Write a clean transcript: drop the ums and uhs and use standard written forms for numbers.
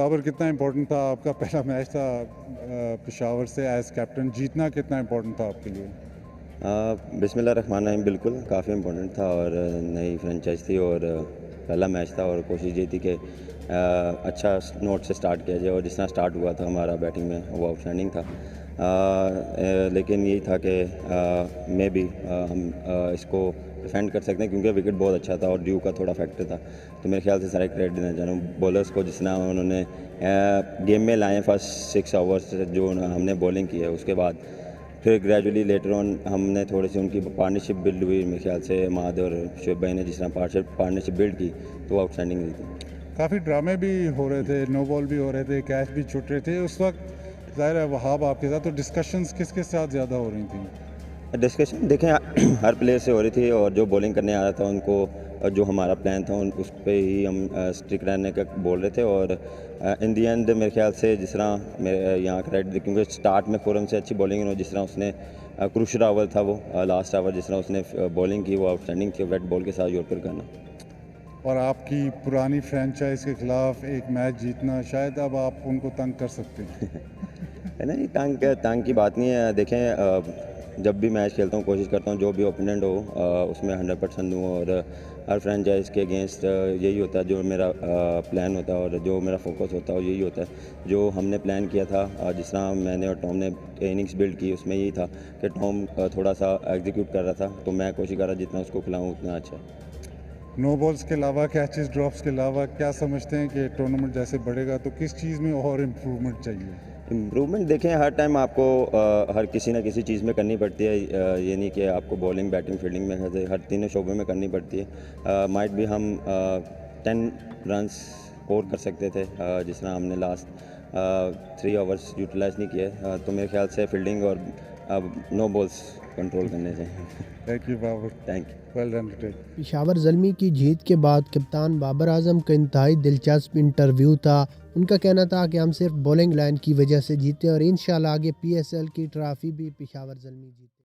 बाबर कितना इम्पोर्टेंट था आपका पहला मैच था पेशावर से एज कैप्टन, जीतना कितना इम्पोर्टेंट था आपके लिए? बिस्मिल्लाह रहमान रहीम, बिल्कुल काफ़ी इम्पोर्टेंट था और नई फ्रेंचाइज थी और पहला मैच था और कोशिश ये थी कि अच्छा नोट से स्टार्ट किया जाए और जिस तरह स्टार्ट हुआ था हमारा बैटिंग में वो आउटस्टैंडिंग था। लेकिन यही था कि मे बी हम इसको डिफेंड कर सकते हैं क्योंकि विकेट बहुत अच्छा था और ड्यू का थोड़ा फैक्टर था। तो मेरे ख्याल से सारे क्रेडिट देना चाह रहा हूँ बॉलर्स को जिस तरह उन्होंने गेम में लाए फर्स्ट 6 ओवर्स जो हमने बॉलिंग की है, उसके बाद फिर ग्रेजुअली लेटर ऑन हमने थोड़ी सी उनकी पार्टनरशिप बिल्ड हुई। मेरे ख्याल से माद और शुएब भाई ने जिस तरह पार्टनरशिप बिल्ड की तो वो आउटस्टैंडिंग रही थी। काफ़ी ड्रामे भी हो रहे थे, नो बॉल भी हो रहे थे, कैच भी छूट रहे थे उस वक्त। ज़ाहिर है वहाब आपके साथ, तो डिस्कशंस किसके साथ ज़्यादा हो रही थी? डिस्कशन देखें हर प्लेयर से हो रही थी और जो बॉलिंग करने आ रहा था उनको जो हमारा प्लान था उस पे ही हम स्टिक रहने का बोल रहे थे और इन दी एंड मेरे ख्याल से जिस तरह मेरे यहाँ क्रेडिट क्योंकि स्टार्ट में खुरम से अच्छी बॉलिंग हो, जिस तरह उसने क्रूशल ओवर था वो लास्ट ओवर जिस तरह उसने बॉलिंग की वो आउटस्टैंडिंग थी वेट बॉल के साथ यॉर्कर करना। और आपकी पुरानी फ्रेंचाइज के खिलाफ एक मैच जीतना, शायद अब आप उनको तंग कर सकते हैं। है ना, ये तंग की बात नहीं है। देखें जब भी मैच खेलता हूँ कोशिश करता हूँ जो भी ओपोनेंट हो उसमें 100% दूँ और हर फ्रेंचाइज के अगेंस्ट यही होता है जो मेरा प्लान होता है और जो मेरा फोकस होता है यही होता है जो हमने प्लान किया था। जिस तरह मैंने और टॉम ने इनिंग्स बिल्ड की उसमें यही था कि टॉम थोड़ा सा एग्जीक्यूट कर रहा था तो मैं कोशिश कर रहा जितना उसको खिलाऊँ उतना अच्छा है। नो बॉल्स के अलावा, कैचेस ड्रॉप्स के अलावा क्या समझते हैं कि टूर्नामेंट जैसे बढ़ेगा तो किस चीज़ में और इम्प्रूवमेंट चाहिए? इम्प्रूवमेंट देखें हर टाइम आपको हर किसी ना किसी चीज़ में करनी पड़ती है। ये नहीं कि आपको बॉलिंग बैटिंग फील्डिंग में हर तीनों शोबों में करनी पड़ती है। माइट भी हम 10 रन्स स्कोर कर सकते थे जिस तरह हमने लास्ट 3 ओवर्स यूटिलाइज नहीं किए। तो मेरे ख्याल से फील्डिंग और अब नो बॉल्स कंट्रोल करने चाहिए। Thank you Babar, thank you. Well done today. Peshawar Zalmi की जीत के बाद कप्तान बाबर आजम का इंतहाई दिलचस्प इंटरव्यू था। उनका कहना था कि हम सिर्फ बॉलिंग लाइन की वजह से जीते और इंशाल्लाह आगे PSL की ट्रॉफी भी पेशावर ज़ल्मी जीते।